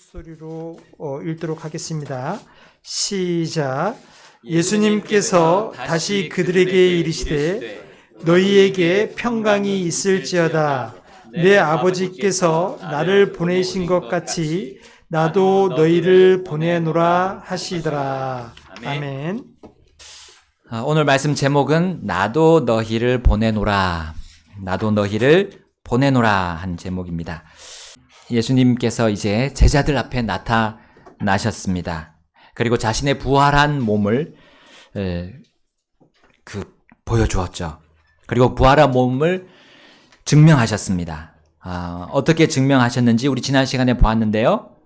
목소리로 읽도록 하겠습니다. 시작. 예수님께서 다시 그들에게 이르시되 너희에게 평강이 있을지어다. 내 아버지께서 나를 보내신 것 같이 나도 너희를 보내노라 하시더라. 아멘. 오늘 말씀 제목은 나도 너희를 보내노라. 나도 너희를 보내노라 한 제목입니다. 예수님께서 이제 제자들 앞에 나타나셨습니다. 그리고 자신의 부활한 몸을 보여주었죠. 그리고 부활한 몸을 증명하셨습니다. 어떻게 증명하셨는지 우리 지난 시간에 보았는데요.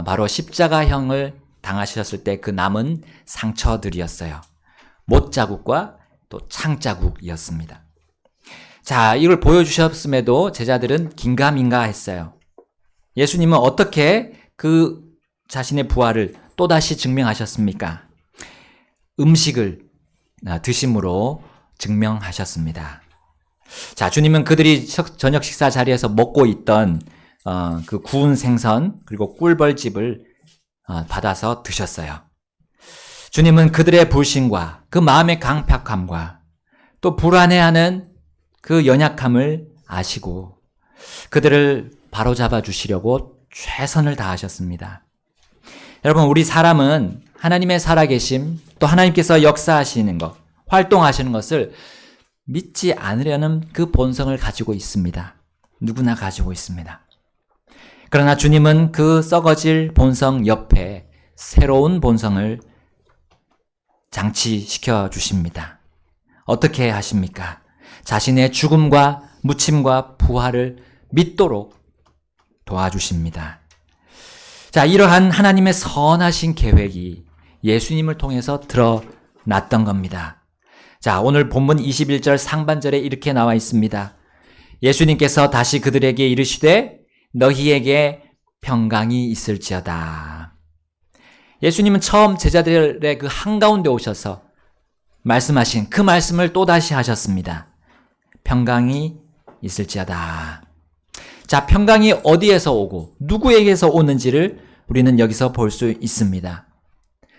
바로 십자가형을 당하셨을 때 그 남은 상처들이었어요. 못자국과 또 창자국이었습니다. 자, 이걸 보여주셨음에도 제자들은 긴가민가했어요. 예수님은 어떻게 그 자신의 부활을 또다시 증명하셨습니까? 음식을 드심으로 증명하셨습니다. 자, 주님은 그들이 저녁 식사 자리에서 먹고 있던 그 구운 생선 그리고 꿀벌집을 받아서 드셨어요. 주님은 그들의 불신과 그 마음의 강팍함과 또 불안해하는 그 연약함을 아시고 그들을 바로잡아 주시려고 최선을 다하셨습니다. 여러분, 우리 사람은 하나님의 살아계심, 또 하나님께서 역사하시는 것, 활동하시는 것을 믿지 않으려는 그 본성을 가지고 있습니다. 누구나 가지고 있습니다. 그러나 주님은 그 썩어질 본성 옆에 새로운 본성을 장치시켜 주십니다. 어떻게 하십니까? 자신의 죽음과 묻힘과 부활을 믿도록 도와주십니다. 자, 이러한 하나님의 선하신 계획이 예수님을 통해서 드러났던 겁니다. 자, 오늘 본문 21절 상반절에 이렇게 나와 있습니다. 예수님께서 다시 그들에게 이르시되 너희에게 평강이 있을지어다. 예수님은 처음 제자들의 그 한가운데 오셔서 말씀하신 그 말씀을 또다시 하셨습니다. 평강이 있을지어다. 자, 평강이 어디에서 오고 누구에게서 오는지를 우리는 여기서 볼 수 있습니다.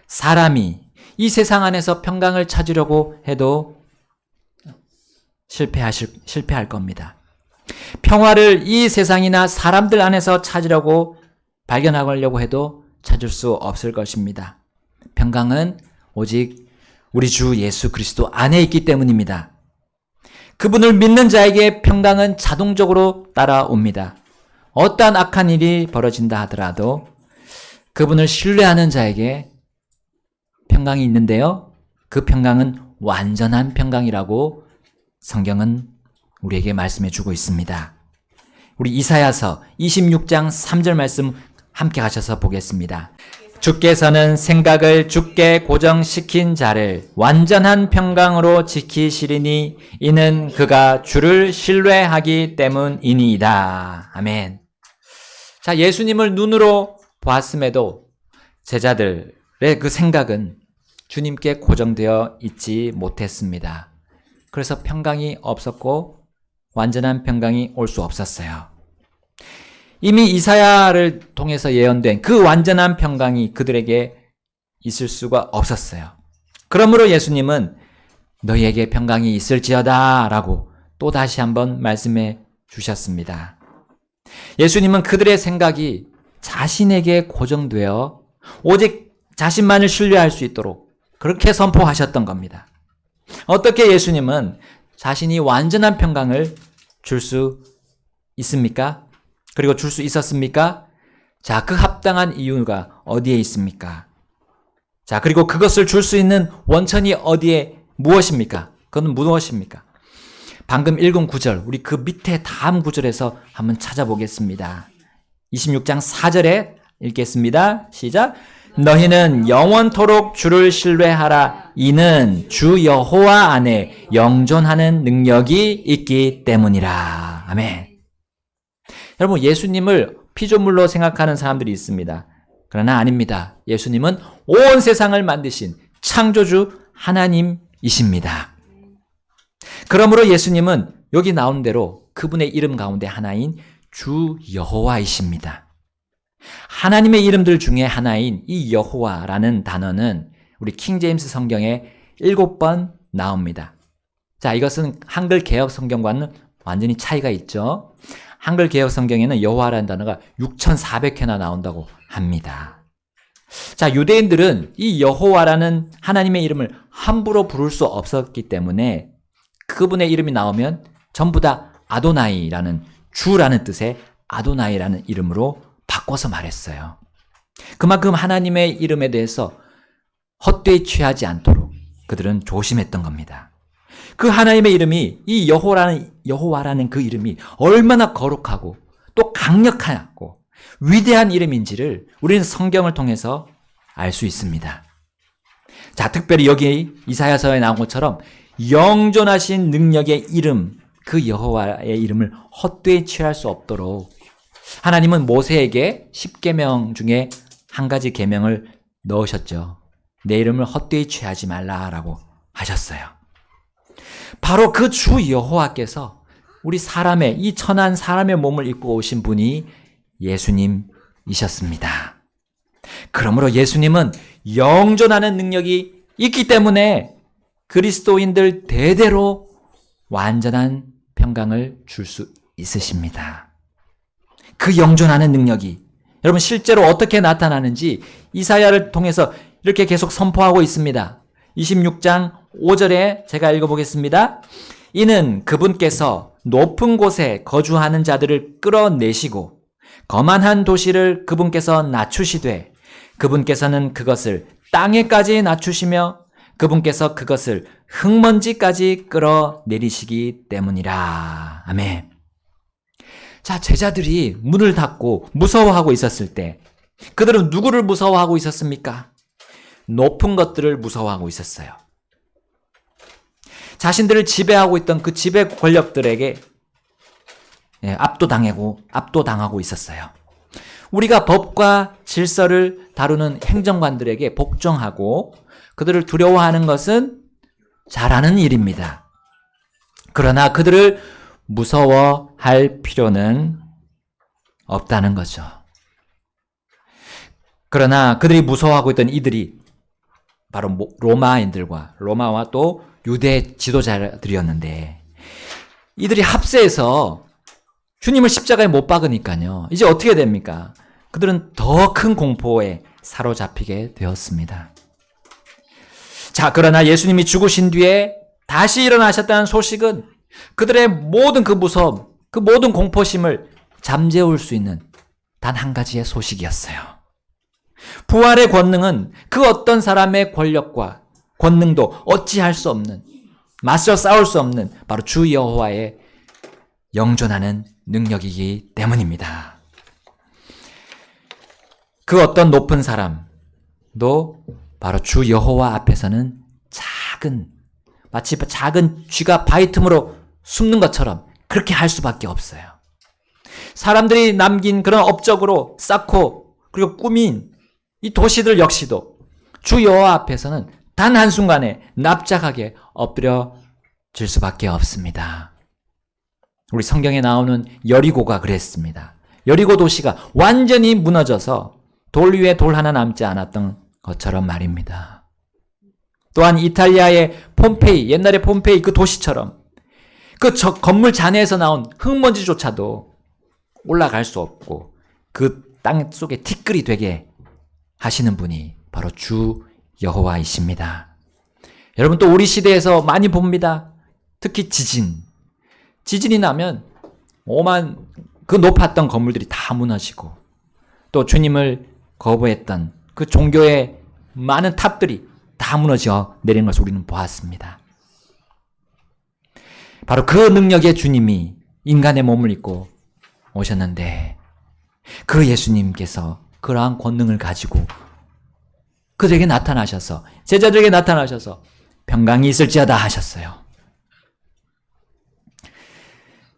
사람이 이 세상 안에서 평강을 찾으려고 해도 실패할 겁니다. 평화를 이 세상이나 사람들 안에서 찾으려고 발견하려고 해도 찾을 수 없을 것입니다. 평강은 오직 우리 주 예수 그리스도 안에 있기 때문입니다. 그분을 믿는 자에게 평강은 자동적으로 따라옵니다. 어떠한 악한 일이 벌어진다 하더라도 그분을 신뢰하는 자에게 평강이 있는데요. 그 평강은 완전한 평강이라고 성경은 우리에게 말씀해 주고 있습니다. 우리 이사야서 26장 3절 말씀 함께 가셔서 보겠습니다. 주께서는 생각을 주께 고정시킨 자를 완전한 평강으로 지키시리니 이는 그가 주를 신뢰하기 때문이니이다. 아멘. 자, 예수님을 눈으로 보았음에도 제자들의 그 생각은 주님께 고정되어 있지 못했습니다. 그래서 평강이 없었고 완전한 평강이 올 수 없었어요. 이미 이사야를 통해서 예언된 그 완전한 평강이 그들에게 있을 수가 없었어요. 그러므로 예수님은 너희에게 평강이 있을지어다 라고 또다시 한번 말씀해 주셨습니다. 예수님은 그들의 생각이 자신에게 고정되어 오직 자신만을 신뢰할 수 있도록 그렇게 선포하셨던 겁니다. 어떻게 예수님은 자신이 완전한 평강을 줄 수 있습니까? 그리고 줄 수 있었습니까? 자, 그 합당한 이유가 어디에 있습니까? 자, 그리고 그것을 줄 수 있는 원천이 어디에 무엇입니까? 그건 무엇입니까? 방금 읽은 구절, 우리 그 밑에 다음 구절에서 한번 찾아보겠습니다. 26장 4절에 읽겠습니다. 시작. 너희는 영원토록 주를 신뢰하라. 이는 주 여호와 안에 영존하는 능력이 있기 때문이라. 아멘. 여러분, 예수님을 피조물로 생각하는 사람들이 있습니다. 그러나 아닙니다. 예수님은 온 세상을 만드신 창조주 하나님이십니다. 그러므로 예수님은 여기 나온 대로 그분의 이름 가운데 하나인 주 여호와이십니다. 하나님의 이름들 중에 하나인 이 여호와라는 단어는 우리 킹제임스 성경에 7번 나옵니다. 자, 이것은 한글 개역 성경과는 완전히 차이가 있죠. 한글 개역 성경에는 여호와라는 단어가 6,400회나 나온다고 합니다. 자, 유대인들은 이 여호와라는 하나님의 이름을 함부로 부를 수 없었기 때문에 그분의 이름이 나오면 전부 다 아도나이라는 주라는 뜻의 아도나이라는 이름으로 바꿔서 말했어요. 그만큼 하나님의 이름에 대해서 헛되이 취하지 않도록 그들은 조심했던 겁니다. 그 하나님의 이름이 이 여호와라는 그 이름이 얼마나 거룩하고 또 강력하고 위대한 이름인지를 우리는 성경을 통해서 알 수 있습니다. 자, 특별히 여기 이사야서에 나온 것처럼 영존하신 능력의 이름, 그 여호와의 이름을 헛되이 취할 수 없도록 하나님은 모세에게 10계명 중에 한 가지 계명을 넣으셨죠. 내 이름을 헛되이 취하지 말라라고 하셨어요. 바로 그 주 여호와께서 우리 사람의, 이 천한 사람의 몸을 입고 오신 분이 예수님이셨습니다. 그러므로 예수님은 영존하는 능력이 있기 때문에 그리스도인들 대대로 완전한 평강을 줄 수 있으십니다. 그 영존하는 능력이 여러분 실제로 어떻게 나타나는지 이사야를 통해서 이렇게 계속 선포하고 있습니다. 26장 5절에 제가 읽어보겠습니다. 이는 그분께서 높은 곳에 거주하는 자들을 끌어내시고 거만한 도시를 그분께서 낮추시되 그분께서는 그것을 땅에까지 낮추시며 그분께서 그것을 흙먼지까지 끌어내리시기 때문이라. 아멘. 자, 제자들이 문을 닫고 무서워하고 있었을 때 그들은 누구를 무서워하고 있었습니까? 높은 것들을 무서워하고 있었어요. 자신들을 지배하고 있던 그 지배 권력들에게 압도당하고 있었어요. 우리가 법과 질서를 다루는 행정관들에게 복종하고 그들을 두려워하는 것은 잘하는 일입니다. 그러나 그들을 무서워할 필요는 없다는 거죠. 그러나 그들이 무서워하고 있던 이들이 바로 로마와 또 유대 지도자들이었는데 이들이 합세해서 주님을 십자가에 못 박으니까요. 이제 어떻게 됩니까? 그들은 더 큰 공포에 사로잡히게 되었습니다. 자, 그러나 예수님이 죽으신 뒤에 다시 일어나셨다는 소식은 그들의 모든 그 무서움, 그 모든 공포심을 잠재울 수 있는 단 한 가지의 소식이었어요. 부활의 권능은 그 어떤 사람의 권력과 권능도 어찌할 수 없는, 맞서 싸울 수 없는 바로 주 여호와의 영존하는 능력이기 때문입니다. 그 어떤 높은 사람도 바로 주 여호와 앞에서는 마치 작은 쥐가 바위 틈으로 숨는 것처럼 그렇게 할 수밖에 없어요. 사람들이 남긴 그런 업적으로 쌓고 그리고 꾸민 이 도시들 역시도 주 여호와 앞에서는 단 한순간에 납작하게 엎드려질 수밖에 없습니다. 우리 성경에 나오는 여리고가 그랬습니다. 여리고 도시가 완전히 무너져서 돌 위에 돌 하나 남지 않았던 것처럼 말입니다. 또한 이탈리아의 폼페이, 옛날의 폼페이 그 도시처럼 그 건물 잔해에서 나온 흙먼지조차도 올라갈 수 없고 그 땅 속에 티끌이 되게 하시는 분이 바로 주 여호와이십니다. 여러분 또 우리 시대에서 많이 봅니다. 특히 지진이 나면 그 높았던 건물들이 다 무너지고 또 주님을 거부했던 그 종교의 많은 탑들이 다 무너져 내리는 것을 우리는 보았습니다. 바로 그 능력의 주님이 인간의 몸을 입고 오셨는데 그 예수님께서 그러한 권능을 가지고 그들에게 나타나셔서 제자들에게 나타나셔서 평강이 있을지어다 하셨어요.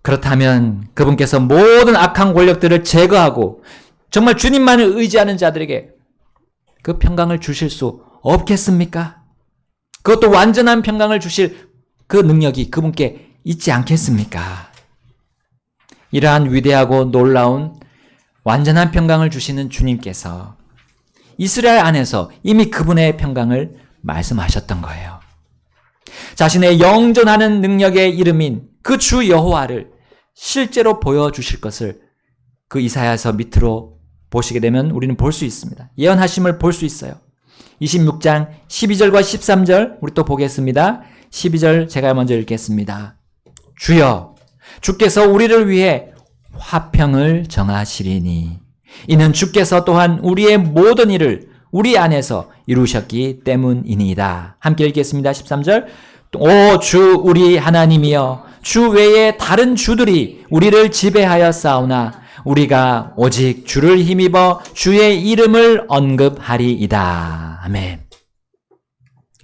그렇다면 그분께서 모든 악한 권력들을 제거하고 정말 주님만을 의지하는 자들에게 그 평강을 주실 수 없겠습니까? 그것도 완전한 평강을 주실 그 능력이 그분께 있지 않겠습니까? 이러한 위대하고 놀라운 완전한 평강을 주시는 주님께서 이스라엘 안에서 이미 그분의 평강을 말씀하셨던 거예요. 자신의 영존하는 능력의 이름인 그 주 여호와를 실제로 보여주실 것을 그 이사야서 밑으로 보시게 되면 우리는 볼 수 있습니다. 예언하심을 볼 수 있어요. 26장 12절과 13절 우리 또 보겠습니다. 12절 제가 먼저 읽겠습니다. 주여, 주께서 우리를 위해 화평을 정하시리니 이는 주께서 또한 우리의 모든 일을 우리 안에서 이루셨기 때문이니이다. 함께 읽겠습니다. 13절. 오 주 우리 하나님이여, 주 외에 다른 주들이 우리를 지배하여 싸우나 우리가 오직 주를 힘입어 주의 이름을 언급하리이다. 아멘.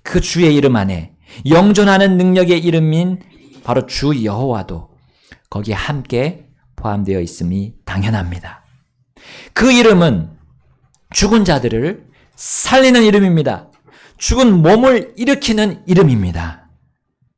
그 주의 이름 안에 영존하는 능력의 이름인 바로 주 여호와도 거기에 함께 포함되어 있음이 당연합니다. 그 이름은 죽은 자들을 살리는 이름입니다. 죽은 몸을 일으키는 이름입니다.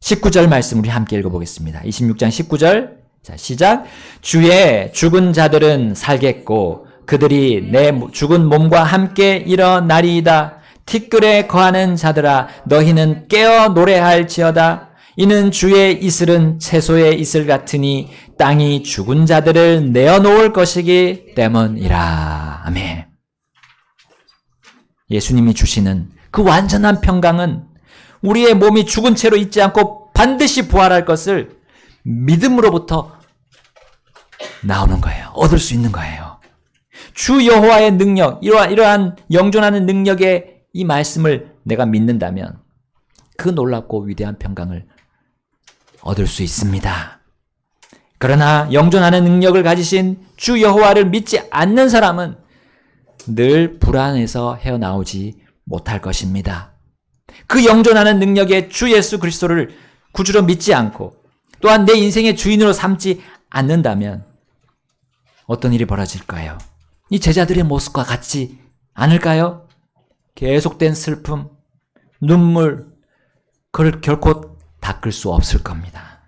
19절 말씀 우리 함께 읽어보겠습니다. 26장 19절. 자, 시작. 주의 죽은 자들은 살겠고 그들이 내 죽은 몸과 함께 일어나리이다. 티끌에 거하는 자들아, 너희는 깨어 노래할지어다. 이는 주의 이슬은 채소의 이슬 같으니 땅이 죽은 자들을 내어놓을 것이기 때문이라. 아멘. 예수님이 주시는 그 완전한 평강은 우리의 몸이 죽은 채로 있지 않고 반드시 부활할 것을 믿음으로부터 나오는 거예요. 얻을 수 있는 거예요. 주 여호와의 능력, 이러한 영존하는 능력의 이 말씀을 내가 믿는다면 그 놀랍고 위대한 평강을 얻을 수 있습니다. 그러나 영존하는 능력을 가지신 주 여호와를 믿지 않는 사람은 늘 불안해서 헤어나오지 못할 것입니다. 그 영존하는 능력의 주 예수 그리스도를 구주로 믿지 않고 또한 내 인생의 주인으로 삼지 않는다면 어떤 일이 벌어질까요? 이 제자들의 모습과 같지 않을까요? 계속된 슬픔, 눈물, 그걸 결코 닦을 수 없을 겁니다.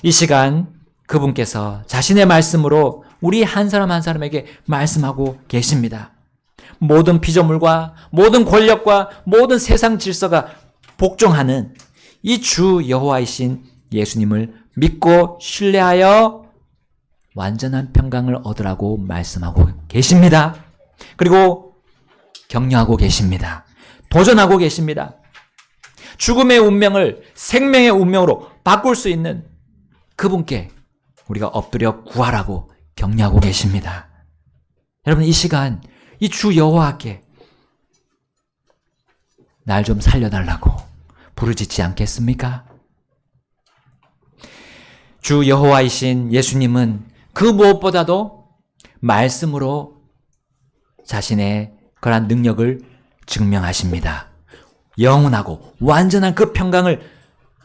이 시간 그분께서 자신의 말씀으로 우리 한 사람 한 사람에게 말씀하고 계십니다. 모든 피조물과 모든 권력과 모든 세상 질서가 복종하는 이 주 여호와이신 예수님을 믿고 신뢰하여 완전한 평강을 얻으라고 말씀하고 계십니다. 그리고 격려하고 계십니다. 도전하고 계십니다. 죽음의 운명을 생명의 운명으로 바꿀 수 있는 그분께 우리가 엎드려 구하라고 격려하고 계십니다. 여러분, 이 시간 이 주 여호와께 날 좀 살려달라고 부르짖지 않겠습니까? 주 여호와이신 예수님은 그 무엇보다도 말씀으로 자신의 그러한 능력을 증명하십니다. 영원하고 완전한 그 평강을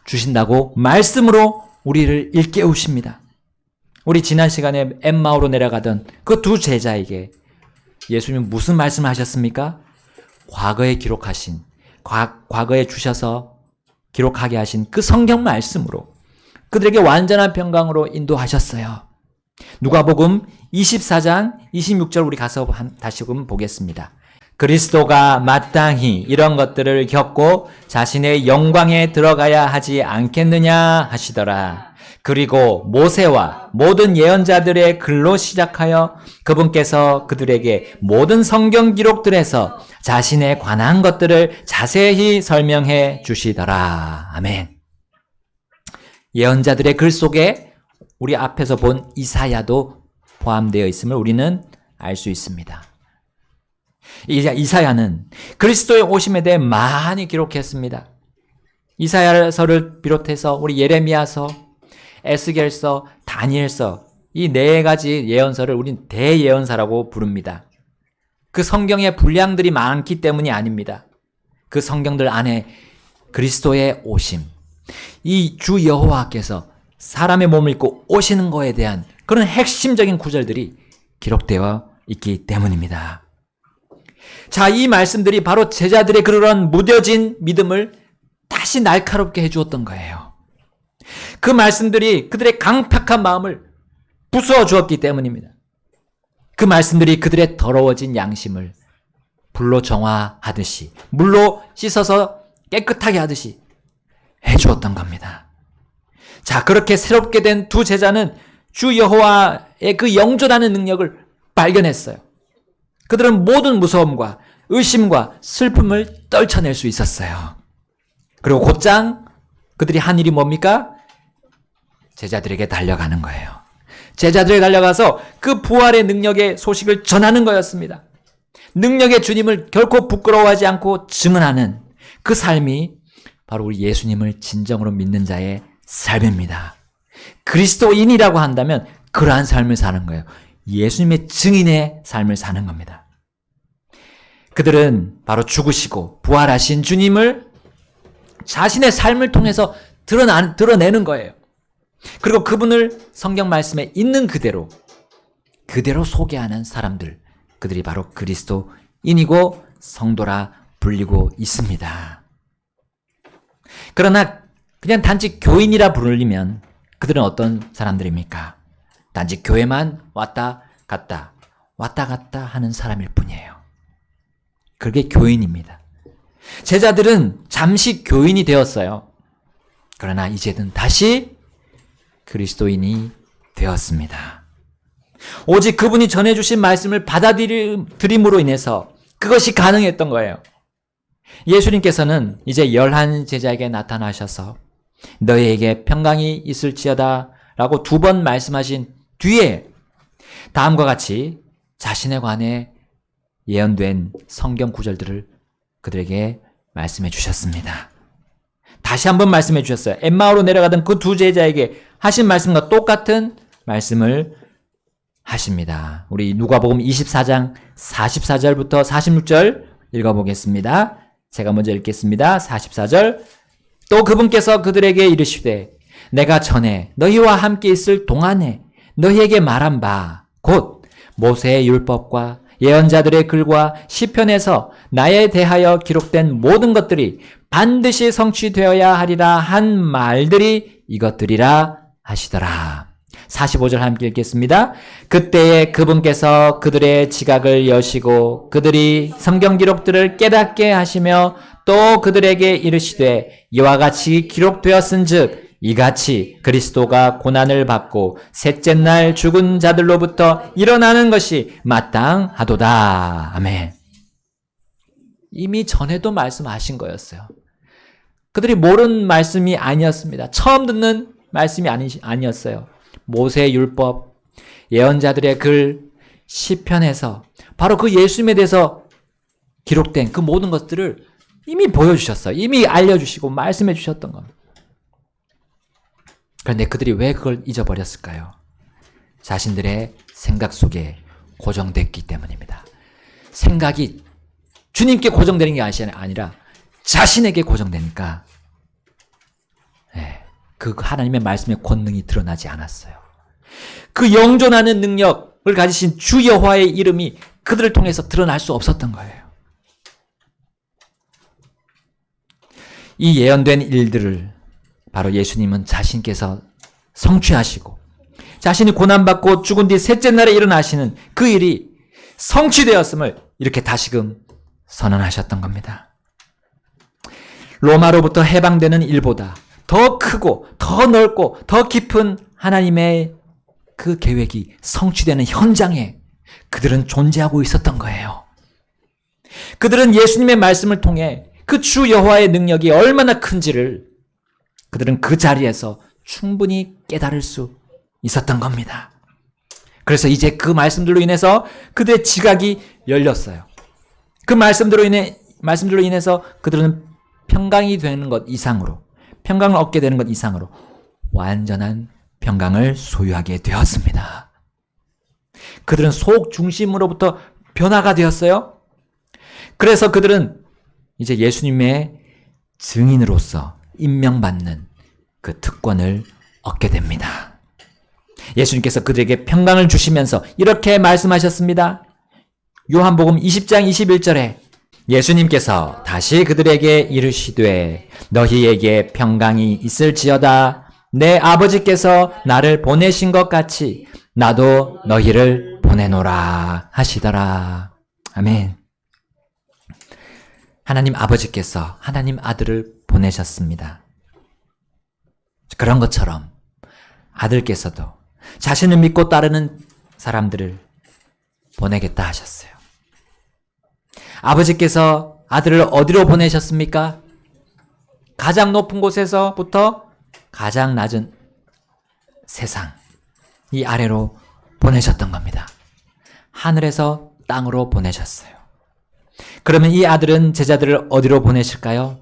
주신다고 말씀으로 우리를 일깨우십니다. 우리 지난 시간에 엠마오로 내려가던 그 두 제자에게 예수님은 무슨 말씀을 하셨습니까? 과거에 기록하신, 과거에 주셔서 기록하게 하신 그 성경 말씀으로 그들에게 완전한 평강으로 인도하셨어요. 누가복음 24장 26절 우리 가서 다시 보겠습니다. 그리스도가 마땅히 이런 것들을 겪고 자신의 영광에 들어가야 하지 않겠느냐 하시더라. 그리고 모세와 모든 예언자들의 글로 시작하여 그분께서 그들에게 모든 성경 기록들에서 자신에 관한 것들을 자세히 설명해 주시더라. 아멘. 예언자들의 글 속에 우리 앞에서 본 이사야도 포함되어 있음을 우리는 알 수 있습니다. 이사야는 그리스도의 오심에 대해 많이 기록했습니다. 이사야서를 비롯해서 우리 예레미야서, 에스겔서, 다니엘서 이 네 가지 예언서를 우린 대예언사라고 부릅니다. 그 성경의 분량들이 많기 때문이 아닙니다. 그 성경들 안에 그리스도의 오심, 이 주 여호와께서 사람의 몸을 입고 오시는 것에 대한 그런 핵심적인 구절들이 기록되어 있기 때문입니다. 자, 이 말씀들이 바로 제자들의 그런 무뎌진 믿음을 다시 날카롭게 해주었던 거예요. 그 말씀들이 그들의 강팍한 마음을 부수어 주었기 때문입니다. 그 말씀들이 그들의 더러워진 양심을 불로 정화하듯이, 물로 씻어서 깨끗하게 하듯이 해주었던 겁니다. 자, 그렇게 새롭게 된 두 제자는 주 여호와의 그 영존하는 능력을 발견했어요. 그들은 모든 무서움과 의심과 슬픔을 떨쳐낼 수 있었어요. 그리고 곧장 그들이 한 일이 뭡니까? 제자들에게 달려가는 거예요. 제자들에게 달려가서 그 부활의 능력의 소식을 전하는 거였습니다. 능력의 주님을 결코 부끄러워하지 않고 증언하는 그 삶이 바로 우리 예수님을 진정으로 믿는 자의 삶입니다. 그리스도인이라고 한다면 그러한 삶을 사는 거예요. 예수님의 증인의 삶을 사는 겁니다. 그들은 바로 죽으시고 부활하신 주님을 자신의 삶을 통해서 드러내는 거예요. 그리고 그분을 성경 말씀에 있는 그대로 소개하는 사람들, 그들이 바로 그리스도인이고 성도라 불리고 있습니다. 그러나 그냥 단지 교인이라 부르면 그들은 어떤 사람들입니까? 단지 교회만 왔다 갔다 하는 사람일 뿐이에요. 그게 교인입니다. 제자들은 잠시 교인이 되었어요. 그러나 이제는 다시 그리스도인이 되었습니다. 오직 그분이 전해주신 말씀을 받아들임으로 인해서 그것이 가능했던 거예요. 예수님께서는 이제 11 제자에게 나타나셔서 너희에게 평강이 있을지어다 라고 2번 말씀하신 뒤에 다음과 같이 자신에 관해 예언된 성경 구절들을 그들에게 말씀해 주셨습니다. 다시 한번 말씀해 주셨어요. 엠마오로 내려가던 그 2 제자에게 하신 말씀과 똑같은 말씀을 하십니다. 우리 누가복음 24장 44절부터 46절 읽어보겠습니다. 제가 먼저 읽겠습니다. 44절. 또 그분께서 그들에게 이르시되 내가 전에 너희와 함께 있을 동안에 너희에게 말한 바 곧 모세의 율법과 예언자들의 글과 시편에서 나에 대하여 기록된 모든 것들이 반드시 성취되어야 하리라 한 말들이 이것들이라 하시더라. 45절 함께 읽겠습니다. 그때에 그분께서 그들의 지각을 여시고 그들이 성경 기록들을 깨닫게 하시며 또 그들에게 이르시되 이와 같이 기록되었은즉 이같이 그리스도가 고난을 받고 셋째 날 죽은 자들로부터 일어나는 것이 마땅하도다. 아멘. 이미 전에도 말씀하신 거였어요. 그들이 모르는 말씀이 아니었습니다. 처음 듣는 말씀이 아니었어요. 모세의 율법, 예언자들의 글, 시편에서 바로 그 예수님에 대해서 기록된 그 모든 것들을 이미 보여주셨어요. 이미 알려주시고 말씀해 주셨던 겁니다. 그런데 그들이 왜 그걸 잊어버렸을까요? 자신들의 생각 속에 고정됐기 때문입니다. 생각이 주님께 고정되는 게 아니라 자신에게 고정되니까 그 하나님의 말씀의 권능이 드러나지 않았어요. 그 영존하는 능력을 가지신 주 여호와의 이름이 그들을 통해서 드러날 수 없었던 거예요. 이 예언된 일들을 바로 예수님은 자신께서 성취하시고 자신이 고난받고 죽은 뒤 셋째 날에 일어나시는 그 일이 성취되었음을 이렇게 다시금 선언하셨던 겁니다. 로마로부터 해방되는 일보다 더 크고 더 넓고 더 깊은 하나님의 그 계획이 성취되는 현장에 그들은 존재하고 있었던 거예요. 그들은 예수님의 말씀을 통해 그 주 여호와의 능력이 얼마나 큰지를 그들은 그 자리에서 충분히 깨달을 수 있었던 겁니다. 그래서 이제 그 말씀들로 인해서 그들의 지각이 열렸어요. 그 말씀들로 인해서 그들은 평강이 되는 것 이상으로, 평강을 얻게 되는 것 이상으로 완전한 평강을 소유하게 되었습니다. 그들은 속 중심으로부터 변화가 되었어요. 그래서 그들은 이제 예수님의 증인으로서 임명받는 그 특권을 얻게 됩니다. 예수님께서 그들에게 평강을 주시면서 이렇게 말씀하셨습니다. 요한복음 20장 21절에 예수님께서 다시 그들에게 이르시되 너희에게 평강이 있을지어다. 내 아버지께서 나를 보내신 것 같이 나도 너희를 보내노라 하시더라. 아멘. 하나님 아버지께서 하나님 아들을 보내셨습니다. 그런 것처럼 아들께서도 자신을 믿고 따르는 사람들을 보내겠다 하셨어요. 아버지께서 아들을 어디로 보내셨습니까? 가장 높은 곳에서부터 가장 낮은 세상, 이 아래로 보내셨던 겁니다. 하늘에서 땅으로 보내셨어요. 그러면 이 아들은 제자들을 어디로 보내실까요?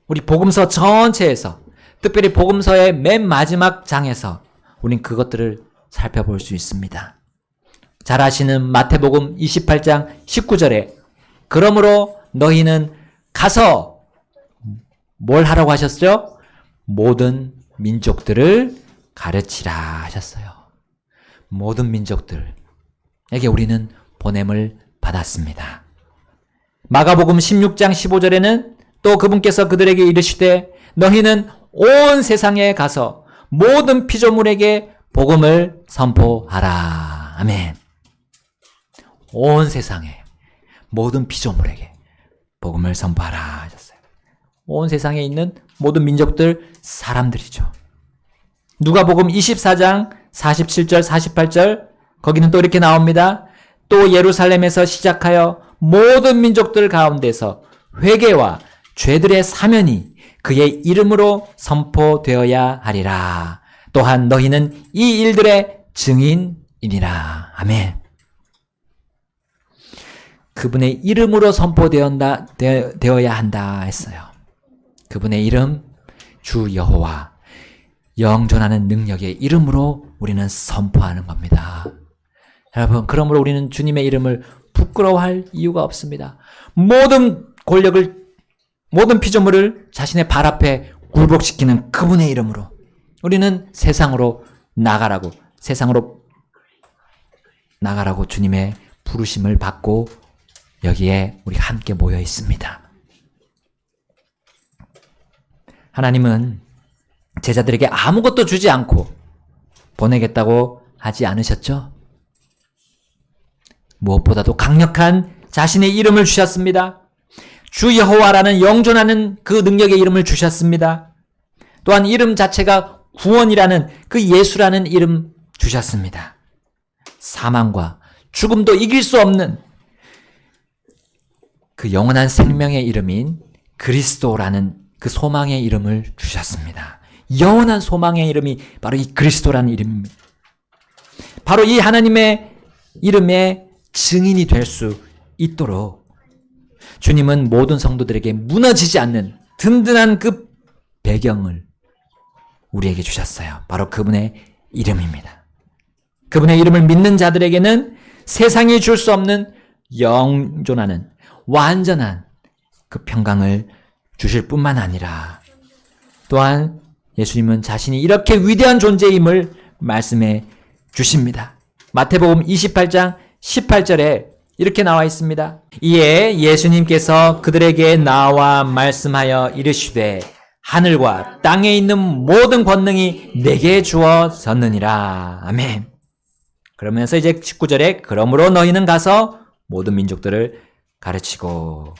우리 복음서 전체에서, 특별히 복음서의 맨 마지막 장에서 우린 그것들을 살펴볼 수 있습니다. 잘 아시는 마태복음 28장 19절에 그러므로 너희는 가서 뭘 하라고 하셨죠? 모든 민족들을 가르치라 하셨어요. 모든 민족들에게 우리는 보냄을 받았습니다. 마가복음 16장 15절에는 또 그분께서 그들에게 이르시되 너희는 온 세상에 가서 모든 피조물에게 복음을 선포하라. 아멘. 온 세상에 모든 피조물에게 복음을 선포하라 하셨어요. 온 세상에 있는 모든 민족들, 사람들이죠. 누가복음 24장 47절 48절 거기는 또 이렇게 나옵니다. 또 예루살렘에서 시작하여 모든 민족들 가운데서 회개와 죄들의 사면이 그의 이름으로 선포되어야 하리라. 또한 너희는 이 일들의 증인이니라. 아멘. 그분의 이름으로 선포되어야 한다 했어요. 그분의 이름 주 여호와, 영존하는 능력의 이름으로 우리는 선포하는 겁니다. 여러분, 그러므로 우리는 주님의 이름을 부끄러워할 이유가 없습니다. 모든 권력을, 모든 피조물을 자신의 발 앞에 굴복시키는 그분의 이름으로 우리는 세상으로 나가라고 주님의 부르심을 받고 여기에 우리 함께 모여 있습니다. 하나님은 제자들에게 아무것도 주지 않고 보내겠다고 하지 않으셨죠? 무엇보다도 강력한 자신의 이름을 주셨습니다. 주 여호와라는 영존하는 그 능력의 이름을 주셨습니다. 또한 이름 자체가 구원이라는 그 예수라는 이름 주셨습니다. 사망과 죽음도 이길 수 없는 그 영원한 생명의 이름인 그리스도라는 그 소망의 이름을 주셨습니다. 영원한 소망의 이름이 바로 이 그리스도라는 이름입니다. 바로 이 하나님의 이름의 증인이 될 수 있도록 주님은 모든 성도들에게 무너지지 않는 든든한 그 배경을 우리에게 주셨어요. 바로 그분의 이름입니다. 그분의 이름을 믿는 자들에게는 세상이 줄 수 없는 영존하는 완전한 그 평강을 주실 뿐만 아니라 또한 예수님은 자신이 이렇게 위대한 존재임을 말씀해 주십니다. 마태복음 28장 18절에 이렇게 나와 있습니다. 이에 예수님께서 그들에게 나와 말씀하여 이르시되 하늘과 땅에 있는 모든 권능이 내게 주어졌느니라. 아멘. 그러면서 이제 19절에 그러므로 너희는 가서 모든 민족들을 가르치고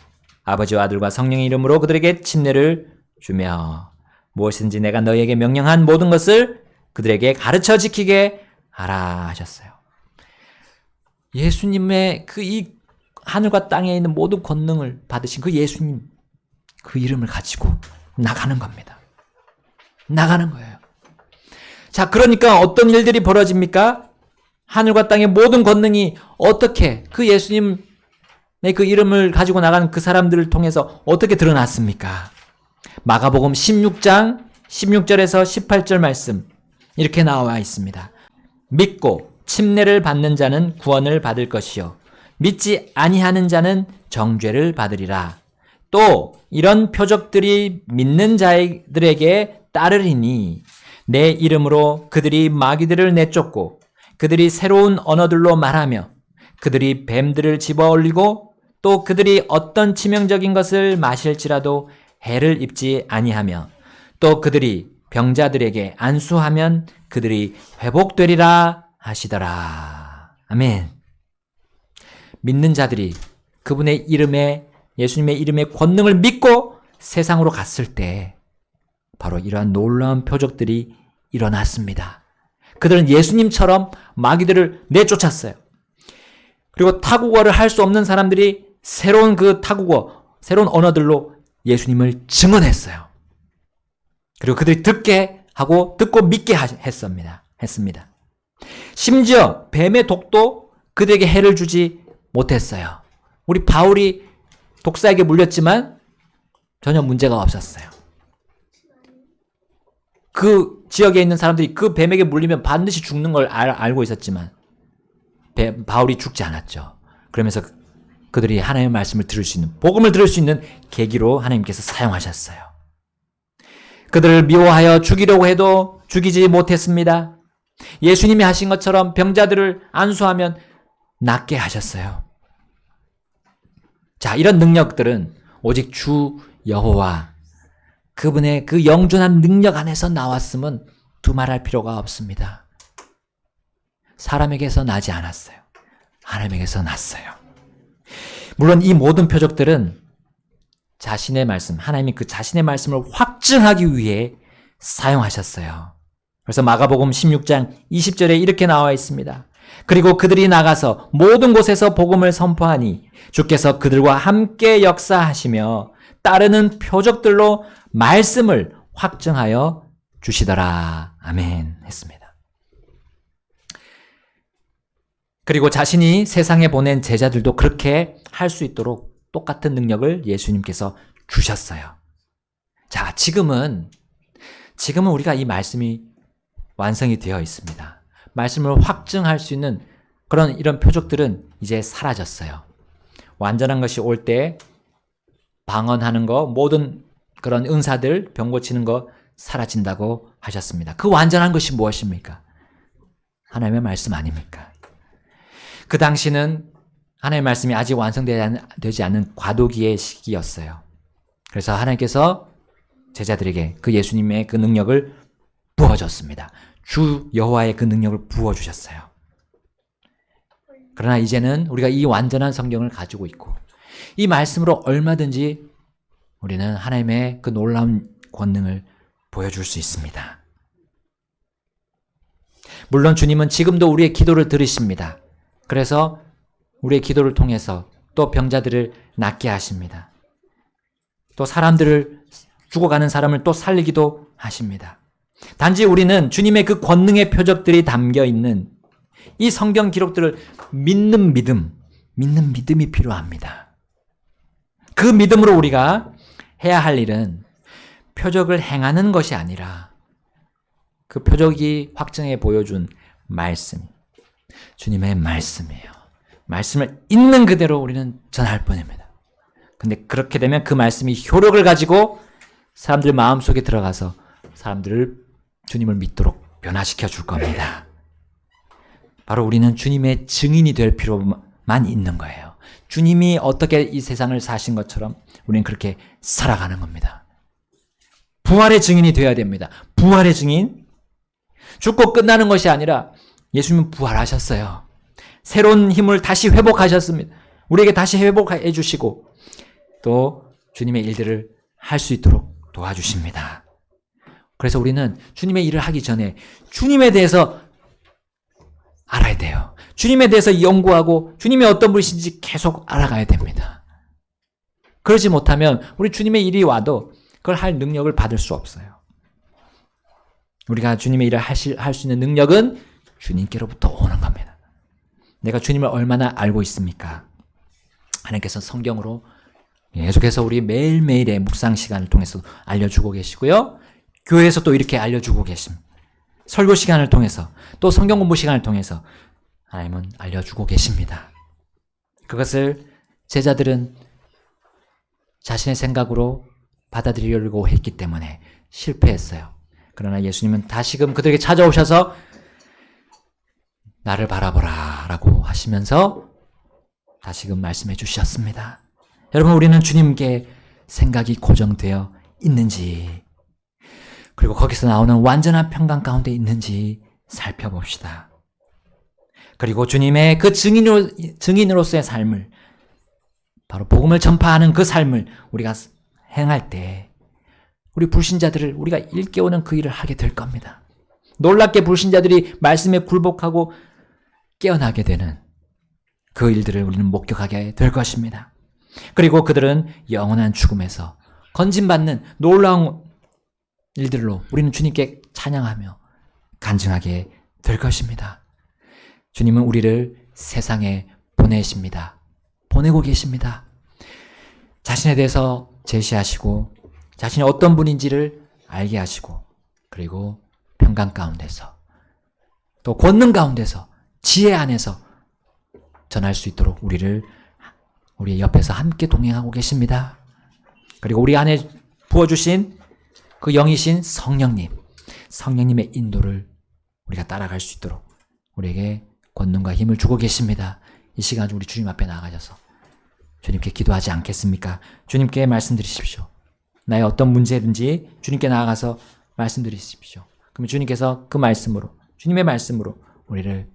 아버지와 아들과 성령의 이름으로 그들에게 침례를 주며 무엇이든지 내가 너희에게 명령한 모든 것을 그들에게 가르쳐 지키게 하라 하셨어요. 예수님의 그 이 하늘과 땅에 있는 모든 권능을 받으신 그 예수님 그 이름을 가지고 나가는 겁니다. 나가는 거예요. 자, 그러니까 어떤 일들이 벌어집니까? 하늘과 땅의 모든 권능이 어떻게 그 예수님의 그 이름을 가지고 나가는 그 사람들을 통해서 어떻게 드러났습니까? 마가복음 16장 16절에서 18절 말씀 이렇게 나와 있습니다. 믿고 침례를 받는 자는 구원을 받을 것이요 믿지 아니하는 자는 정죄를 받으리라. 또 이런 표적들이 믿는 자들에게 따르리니 내 이름으로 그들이 마귀들을 내쫓고 그들이 새로운 언어들로 말하며 그들이 뱀들을 집어올리고 또 그들이 어떤 치명적인 것을 마실지라도 해를 입지 아니하며 또 그들이 병자들에게 안수하면 그들이 회복되리라 하시더라. 아멘. 믿는 자들이 그분의 이름에, 예수님의 이름의 권능을 믿고 세상으로 갔을 때 바로 이러한 놀라운 표적들이 일어났습니다. 그들은 예수님처럼 마귀들을 내쫓았어요. 그리고 타국어를 할 수 없는 사람들이 새로운 그 타국어, 새로운 언어들로 예수님을 증언했어요. 그리고 그들이 듣게 하고 듣고 믿게 했습니다. 심지어 뱀의 독도 그들에게 해를 주지 못했어요. 우리 바울이 독사에게 물렸지만 전혀 문제가 없었어요. 그 지역에 있는 사람들이 그 뱀에게 물리면 반드시 죽는 걸 알고 있었지만 바울이 죽지 않았죠. 그러면서 그들이 하나님의 말씀을 들을 수 있는, 복음을 들을 수 있는 계기로 하나님께서 사용하셨어요. 그들을 미워하여 죽이려고 해도 죽이지 못했습니다. 예수님이 하신 것처럼 병자들을 안수하면 낫게 하셨어요. 자, 이런 능력들은 오직 주 여호와, 그분의 그 영존한 능력 안에서 나왔음은 두말할 필요가 없습니다. 사람에게서 나지 않았어요. 하나님에게서 났어요. 물론 이 모든 표적들은 자신의 말씀, 하나님이 그 자신의 말씀을 확증하기 위해 사용하셨어요. 그래서 마가복음 16장 20절에 이렇게 나와 있습니다. 그리고 그들이 나가서 모든 곳에서 복음을 선포하니 주께서 그들과 함께 역사하시며 따르는 표적들로 말씀을 확증하여 주시더라. 아멘 했습니다. 그리고 자신이 세상에 보낸 제자들도 그렇게 할 수 있도록 똑같은 능력을 예수님께서 주셨어요. 자, 지금은 우리가 이 말씀이 완성이 되어 있습니다. 말씀을 확증할 수 있는 이런 표적들은 이제 사라졌어요. 완전한 것이 올 때 방언하는 거, 모든 그런 은사들, 병 고치는 거 사라진다고 하셨습니다. 그 완전한 것이 무엇입니까? 하나님의 말씀 아닙니까? 그 당시는 하나님의 말씀이 아직 완성되지 않은 과도기의 시기였어요. 그래서 하나님께서 제자들에게 그 예수님의 그 능력을 부어줬습니다. 주 여호와의 그 능력을 부어주셨어요. 그러나 이제는 우리가 이 완전한 성경을 가지고 있고 이 말씀으로 얼마든지 우리는 하나님의 그 놀라운 권능을 보여줄 수 있습니다. 물론 주님은 지금도 우리의 기도를 들으십니다. 그래서 우리의 기도를 통해서 또 병자들을 낫게 하십니다. 또 죽어가는 사람을 또 살리기도 하십니다. 단지 우리는 주님의 그 권능의 표적들이 담겨 있는 이 성경 기록들을 믿는 믿음이 필요합니다. 그 믿음으로 우리가 해야 할 일은 표적을 행하는 것이 아니라 그 표적이 확증해 보여준 말씀, 주님의 말씀이에요. 말씀을 있는 그대로 우리는 전할 뿐입니다. 근데 그렇게 되면 그 말씀이 효력을 가지고 사람들 마음속에 들어가서 사람들을 주님을 믿도록 변화시켜 줄 겁니다. 바로 우리는 주님의 증인이 될 필요만 있는 거예요. 주님이 어떻게 이 세상을 사신 것처럼 우리는 그렇게 살아가는 겁니다. 부활의 증인이 되어야 됩니다. 부활의 증인. 죽고 끝나는 것이 아니라 예수님은 부활하셨어요. 새로운 힘을 다시 회복하셨습니다. 우리에게 다시 회복해 주시고 또 주님의 일들을 할 수 있도록 도와주십니다. 그래서 우리는 주님의 일을 하기 전에 주님에 대해서 알아야 돼요. 주님에 대해서 연구하고 주님이 어떤 분이신지 계속 알아가야 됩니다. 그러지 못하면 우리 주님의 일이 와도 그걸 할 능력을 받을 수 없어요. 우리가 주님의 일을 할 수 있는 능력은 주님께로부터 오는 겁니다. 내가 주님을 얼마나 알고 있습니까? 하나님께서 성경으로 계속해서 우리 매일매일의 묵상 시간을 통해서 알려주고 계시고요. 교회에서 또 이렇게 알려주고 계십니다. 설교 시간을 통해서 또 성경 공부 시간을 통해서 하나님은 알려주고 계십니다. 그것을 제자들은 자신의 생각으로 받아들이려고 했기 때문에 실패했어요. 그러나 예수님은 다시금 그들에게 찾아오셔서 나를 바라보라 라고 하시면서 다시금 말씀해 주셨습니다. 여러분, 우리는 주님께 생각이 고정되어 있는지, 그리고 거기서 나오는 완전한 평강 가운데 있는지 살펴봅시다. 그리고 주님의 그 증인으로서의 삶을, 바로 복음을 전파하는 그 삶을 우리가 행할 때 우리 불신자들을 우리가 일깨우는 그 일을 하게 될 겁니다. 놀랍게 불신자들이 말씀에 굴복하고 깨어나게 되는 그 일들을 우리는 목격하게 될 것입니다. 그리고 그들은 영원한 죽음에서 건진받는 놀라운 일들로 우리는 주님께 찬양하며 간증하게 될 것입니다. 주님은 우리를 세상에 보내십니다. 보내고 계십니다. 자신에 대해서 제시하시고 자신이 어떤 분인지를 알게 하시고, 그리고 평강 가운데서 또 권능 가운데서 지혜 안에서 전할 수 있도록 우리 옆에서 함께 동행하고 계십니다. 그리고 우리 안에 부어주신 그 영이신 성령님의 인도를 우리가 따라갈 수 있도록 우리에게 권능과 힘을 주고 계십니다. 이 시간 우리 주님 앞에 나아가셔서 주님께 기도하지 않겠습니까? 주님께 말씀드리십시오. 나의 어떤 문제든지 주님께 나아가서 말씀드리십시오. 그러면 주님께서 그 말씀으로, 주님의 말씀으로 우리를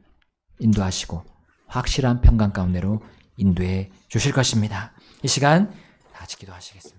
인도하시고 확실한 평강 가운데로 인도해 주실 것입니다. 이 시간 다 같이 기도하시겠습니다.